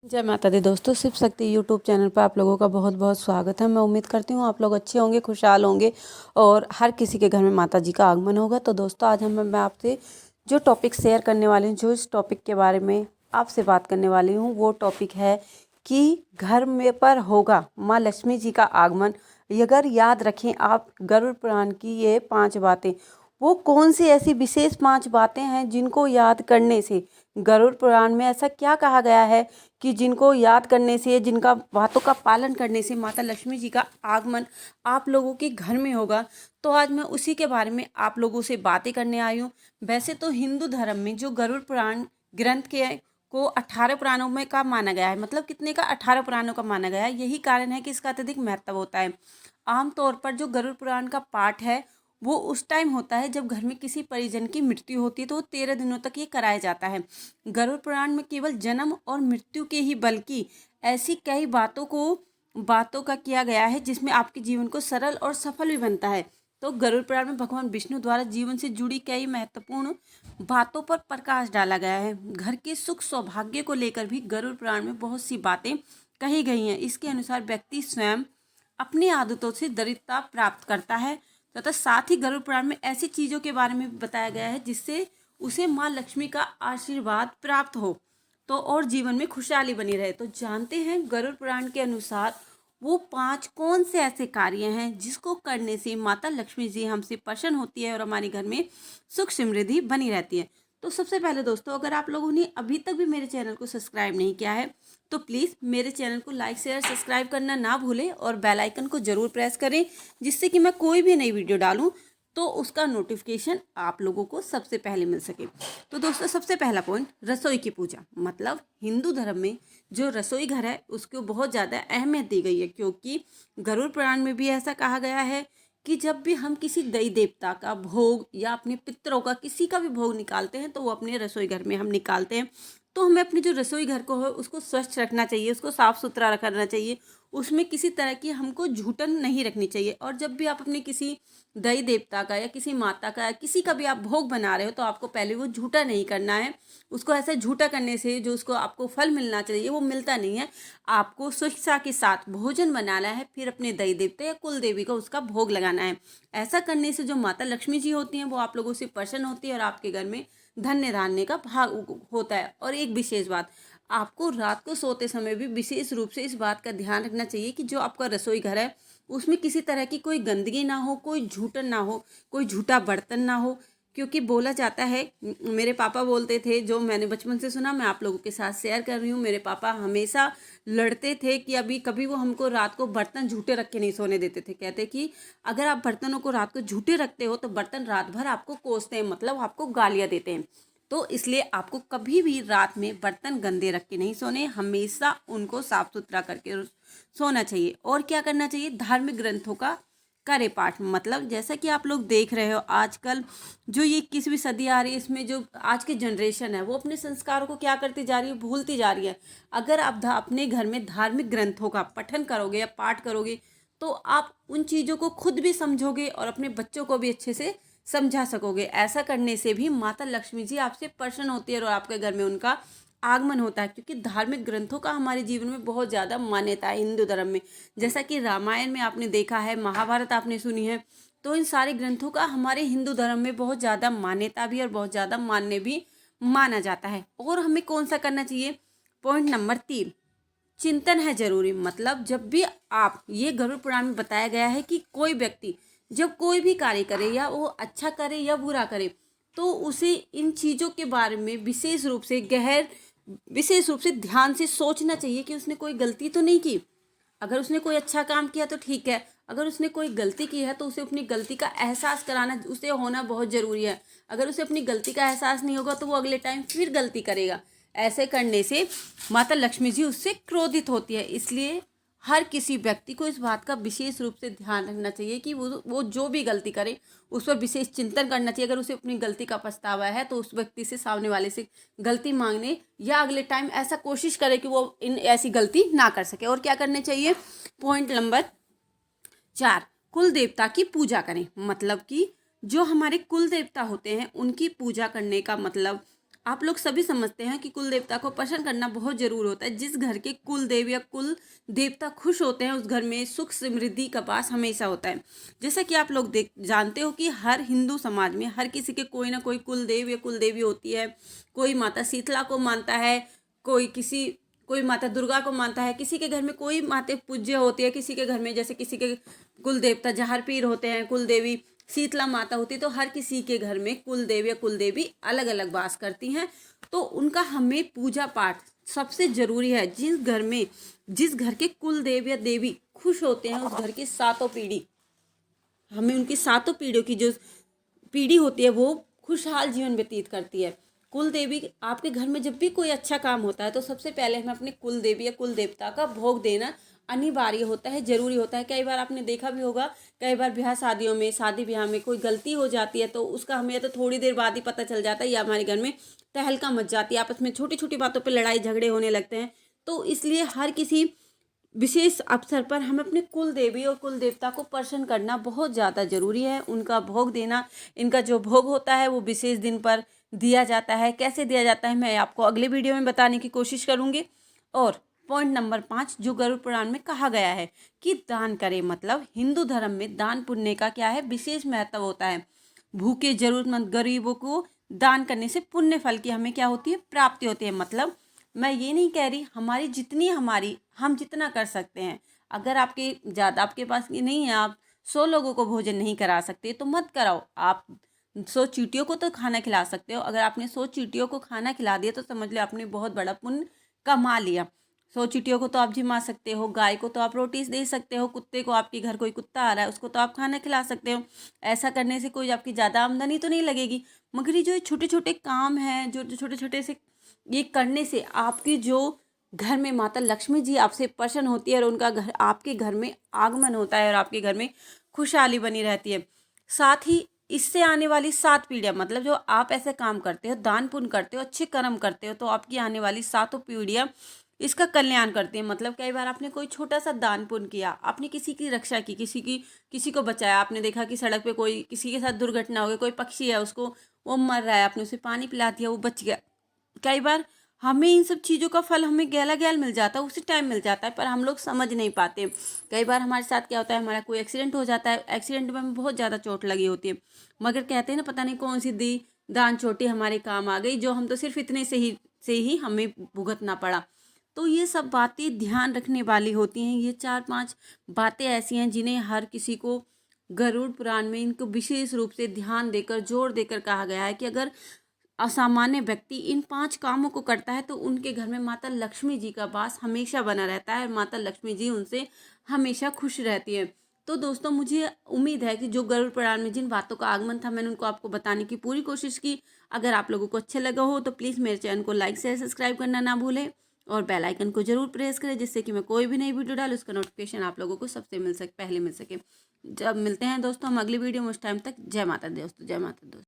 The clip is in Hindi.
जय माता दी दोस्तों, शिव शक्ति यूट्यूब चैनल पर आप लोगों का बहुत बहुत स्वागत है। मैं उम्मीद करती हूँ आप लोग अच्छे होंगे, खुशहाल होंगे और हर किसी के घर में माता जी का आगमन होगा। तो दोस्तों आज मैं आपसे जो टॉपिक शेयर करने वाली हूँ, जो इस टॉपिक के बारे में आपसे बात करने वाली हूँ, वो टॉपिक है कि घर में पर होगा माँ लक्ष्मी जी का आगमन। अगर याद रखें आप गरुड़ पुराण की ये 5 बातें, वो कौन सी ऐसी विशेष 5 बातें हैं जिनको याद करने से, गरुड़ पुराण में ऐसा क्या कहा गया है कि जिनको याद करने से, जिनका बातों का पालन करने से माता लक्ष्मी जी का आगमन आप लोगों के घर में होगा। तो आज मैं उसी के बारे में आप लोगों से बातें करने आई हूँ। वैसे तो हिंदू धर्म में जो गरुड़ पुराण ग्रंथ के को 18 पुराणों में का माना गया है, मतलब कितने का, 18 पुराणों का माना गया है। यही कारण है कि इसका अत्यधिक महत्व होता है। आमतौर पर जो गरुड़ पुराण का पाठ है वो उस टाइम होता है जब घर में किसी परिजन की मृत्यु होती है, तो 13 दिनों तक ये कराया जाता है। गरुड़ पुराण में केवल जन्म और मृत्यु के ही बल्कि ऐसी कई बातों का किया गया है जिसमें आपके जीवन को सरल और सफल भी बनता है। तो गरुड़ पुराण में भगवान विष्णु द्वारा जीवन से जुड़ी कई महत्वपूर्ण बातों पर प्रकाश डाला गया है। घर के सुख सौभाग्य को लेकर भी गरुड़ पुराण में बहुत सी बातें कही गई हैं। इसके अनुसार व्यक्ति स्वयं अपनी आदतों से दरिद्रता प्राप्त करता है तथा साथ ही गरुड़ पुराण में ऐसी चीज़ों के बारे में बताया गया है जिससे उसे माँ लक्ष्मी का आशीर्वाद प्राप्त हो तो और जीवन में खुशहाली बनी रहे। तो जानते हैं गरुड़ पुराण के अनुसार वो 5 कौन से ऐसे कार्य हैं जिसको करने से माता लक्ष्मी जी हमसे प्रसन्न होती है और हमारे घर में सुख समृद्धि बनी रहती है। तो सबसे पहले दोस्तों, अगर आप लोगों ने अभी तक भी मेरे चैनल को सब्सक्राइब नहीं किया है तो प्लीज़ मेरे चैनल को लाइक शेयर सब्सक्राइब करना ना भूलें और बेल आइकन को ज़रूर प्रेस करें, जिससे कि मैं कोई भी नई वीडियो डालूं तो उसका नोटिफिकेशन आप लोगों को सबसे पहले मिल सके। तो दोस्तों सबसे पहला पॉइंट, रसोई की पूजा। मतलब हिंदू धर्म में जो रसोई घर है उसको बहुत ज़्यादा अहमियत दी गई है, क्योंकि गरुड़ पुराण में भी ऐसा कहा गया है कि जब भी हम किसी देवी देवता का भोग या अपने पितरों का किसी का भी भोग निकालते हैं तो वो अपने रसोई घर में हम निकालते हैं। तो हमें अपने जो रसोई घर को है उसको स्वच्छ रखना चाहिए, उसको साफ़ सुथरा रखना चाहिए, उसमें किसी तरह की हमको झूठन नहीं रखनी चाहिए। और जब भी आप अपने किसी देवी देवता का या किसी माता का या किसी का भी आप भोग बना रहे हो तो आपको पहले वो झूठा नहीं करना है। उसको ऐसा झूठा करने से जो उसको आपको फल मिलना चाहिए वो मिलता नहीं है। आपको स्वच्छता के साथ भोजन बनाना है, फिर अपने देवी देवता या कुल देवी का उसका भोग लगाना है। ऐसा करने से जो माता लक्ष्मी जी होती हैं वो आप लोगों से प्रसन्न होती है और आपके घर में धन्य धान्य का भाग होता है। और एक विशेष बात, आपको रात को सोते समय भी विशेष रूप से इस बात का ध्यान रखना चाहिए कि जो आपका रसोई घर है उसमें किसी तरह की कोई गंदगी ना हो, कोई झूठन ना हो, कोई झूठा बर्तन ना हो। क्योंकि बोला जाता है, मेरे पापा बोलते थे, जो मैंने बचपन से सुना मैं आप लोगों के साथ शेयर कर रही हूँ। मेरे पापा हमेशा लड़ते थे कि अभी कभी वो हमको रात को बर्तन झूठे रख के नहीं सोने देते थे। कहते कि अगर आप बर्तनों को रात को झूठे रखते हो तो बर्तन रात भर आपको कोसते हैं, मतलब आपको गालियाँ देते हैं। तो इसलिए आपको कभी भी रात में बर्तन गंदे रख के नहीं सोने, हमेशा उनको साफ सुथरा करके सोना चाहिए। और क्या करना चाहिए, धार्मिक ग्रंथों का करे पाठ। मतलब जैसा कि आप लोग देख रहे हो आजकल जो ये 21वीं सदी आ रही है, इसमें जो आज की जनरेशन है वो अपने संस्कारों को क्या करती जा रही है, भूलती जा रही है। अगर आप अपने घर में धार्मिक ग्रंथों का पठन करोगे या पाठ करोगे तो आप उन चीज़ों को खुद भी समझोगे और अपने बच्चों को भी अच्छे से समझा सकोगे। ऐसा करने से भी माता लक्ष्मी जी आपसे प्रसन्न होती है और आपके घर में उनका आगमन होता है। क्योंकि धार्मिक ग्रंथों का हमारे जीवन में बहुत ज़्यादा मान्यता है हिंदू धर्म में। जैसा कि रामायण में आपने देखा है, महाभारत आपने सुनी है, तो इन सारे ग्रंथों का हमारे हिंदू धर्म में बहुत ज़्यादा मान्यता भी और बहुत ज़्यादा मान्य भी माना जाता है। और हमें कौन सा करना चाहिए, पॉइंट नंबर 3, चिंतन है जरूरी। मतलब जब भी आप, ये गरुड़ पुराण में बताया गया है कि कोई व्यक्ति जब कोई भी कार्य करे, या वो अच्छा करे या बुरा करे, तो उसे इन चीज़ों के बारे में विशेष रूप से ध्यान से सोचना चाहिए कि उसने कोई गलती तो नहीं की। अगर उसने कोई अच्छा काम किया तो ठीक है, अगर उसने कोई गलती की है तो उसे अपनी गलती का एहसास कराना उसे होना बहुत ज़रूरी है। अगर उसे अपनी गलती का एहसास नहीं होगा तो वो अगले टाइम फिर गलती करेगा। ऐसे करने से माता लक्ष्मी जी उससे क्रोधित होती है। इसलिए हर किसी व्यक्ति को इस बात का विशेष रूप से ध्यान रखना चाहिए कि वो जो भी गलती करे उस पर विशेष चिंतन करना चाहिए। अगर उसे अपनी गलती का पछतावा है तो उस व्यक्ति से, सामने वाले से गलती मांगने या अगले टाइम ऐसा कोशिश करे कि वो ऐसी गलती ना कर सके। और क्या करने चाहिए, पॉइंट नंबर 4, कुल देवता की पूजा करें। मतलब कि जो हमारे कुल देवता होते हैं उनकी पूजा करने का मतलब आप लोग सभी समझते हैं कि कुल देवता को प्रसन्न करना बहुत जरूर होता है। जिस घर के कुल देव या कुल देवता खुश होते हैं उस घर में सुख समृद्धि का वास हमेशा होता है। जैसा कि आप लोग देख जानते हो कि हर हिंदू समाज में हर किसी के कोई ना कोई कुल देव या कुल देवी होती है। कोई माता शीतला को मानता है, कोई माता दुर्गा को मानता है, किसी के घर में कोई माता पूज्य होती है, किसी के घर में जैसे किसी के कुल देवता जहर पीर होते हैं, कुल देवी शीतला माता होती है। तो हर किसी के घर में कुल देव या कुल देवी अलग अलग वास करती हैं, तो उनका हमें पूजा पाठ सबसे जरूरी है। जिस घर के कुल देव या देवी खुश होते हैं उस घर की सातों पीढ़ी, हमें उनकी सातों पीढ़ियों की जो पीढ़ी होती है वो खुशहाल जीवन व्यतीत करती है। कुल देवी आपके घर में जब भी कोई अच्छा काम होता है तो सबसे पहले हमें अपने कुल देवी या कुल देवता का भोग देना अनिवार्य होता है, जरूरी होता है। कई बार आपने देखा भी होगा, कई बार ब्याह शादियों में शादी ब्याह में कोई गलती हो जाती है तो उसका हमें तो थोड़ी देर बाद ही पता चल जाता है या हमारे घर में तहलका मच जाती है, आपस में छोटी छोटी बातों पर लड़ाई झगड़े होने लगते हैं। तो इसलिए हर किसी विशेष अवसर पर हम अपने कुल देवी और कुल देवता को प्रसन्न करना बहुत ज़्यादा जरूरी है। उनका भोग देना, इनका जो भोग होता है वो विशेष दिन पर दिया जाता है। कैसे दिया जाता है मैं आपको अगले वीडियो में बताने की कोशिश करूँगी। और पॉइंट नंबर 5 जो गरुड़ पुराण में कहा गया है कि दान करें, मतलब हिंदू धर्म में दान पुण्य का क्या है, विशेष महत्व होता है। भूखे जरूरतमंद गरीबों को दान करने से पुण्य फल की हमें क्या होती है, प्राप्ति होती है। मतलब मैं ये नहीं कह रही हम जितना कर सकते हैं, अगर आपके पास ये नहीं है, आप 100 लोगों को भोजन नहीं करा सकते तो मत कराओ। आप 100 चींटियों को तो खाना खिला सकते हो। अगर आपने 100 चींटियों को खाना खिला दिया तो समझ लो आपने बहुत बड़ा पुण्य कमा लिया। 100 चींटियों को तो आप जिमा सकते हो, गाय को तो आप रोटी दे सकते हो, कुत्ते को, आपके घर कोई कुत्ता आ रहा है उसको तो आप खाना खिला सकते हो। ऐसा करने से कोई आपकी ज़्यादा आमदनी तो नहीं लगेगी। मगर ये जो छोटे छोटे काम हैं, जो छोटे छोटे से ये करने से आपकी जो घर में माता लक्ष्मी जी आपसे प्रसन्न होती है और उनका घर आपके घर में आगमन होता है और आपके घर में खुशहाली बनी रहती है। साथ ही इससे आने वाली 7 पीढ़ियां, मतलब जो आप ऐसे काम करते हो, दान पुण्य करते हो, अच्छे कर्म करते हो, तो आपकी आने वाली 7 पीढ़ियां इसका कल्याण करती हैं। मतलब कई बार आपने कोई छोटा सा दान पुण्य किया, आपने किसी की रक्षा की, किसी को बचाया। आपने देखा कि सड़क पे कोई किसी के साथ दुर्घटना हो गई, कोई पक्षी है उसको वो मर रहा है, आपने उसे पानी पिला दिया, वो बच गया। कई बार हमें इन सब चीज़ों का फल हमें गैला गैल मिल जाता है, उसी टाइम मिल जाता है, पर हम लोग समझ नहीं पाते। कई बार हमारे साथ क्या होता है, हमारा कोई एक्सीडेंट हो जाता है, एक्सीडेंट में हमें बहुत ज़्यादा चोट लगी होती है, मगर कहते हैं ना पता नहीं कौन सी दी दान चोटी हमारे काम आ गई, जो हम तो सिर्फ इतने से ही हमें भुगतना पड़ा। तो ये सब बातें ध्यान रखने वाली होती हैं। ये 4-5 बातें ऐसी हैं जिन्हें हर किसी को गरुड़ पुराण में इनको विशेष रूप से ध्यान देकर जोर देकर कहा गया है कि अगर असामान्य व्यक्ति इन 5 कामों को करता है तो उनके घर में माता लक्ष्मी जी का वास हमेशा बना रहता है और माता लक्ष्मी जी उनसे हमेशा खुश रहती है। तो दोस्तों मुझे उम्मीद है कि जो गरुड़ पुराण में जिन बातों का आगमन था मैंने उनको आपको बताने की पूरी कोशिश की। अगर आप लोगों को अच्छा लगा हो तो प्लीज़ मेरे चैनल को लाइक शेयर सब्सक्राइब करना ना भूलें और बेल आइकन को जरूर प्रेस करें, जिससे कि मैं कोई भी नई वीडियो डालूँ उसका नोटिफिकेशन आप लोगों को पहले मिल सके। जब मिलते हैं दोस्तों हम अगली वीडियो में, उस टाइम तक जय माता दी दोस्तों, जय माता दी दोस्तों।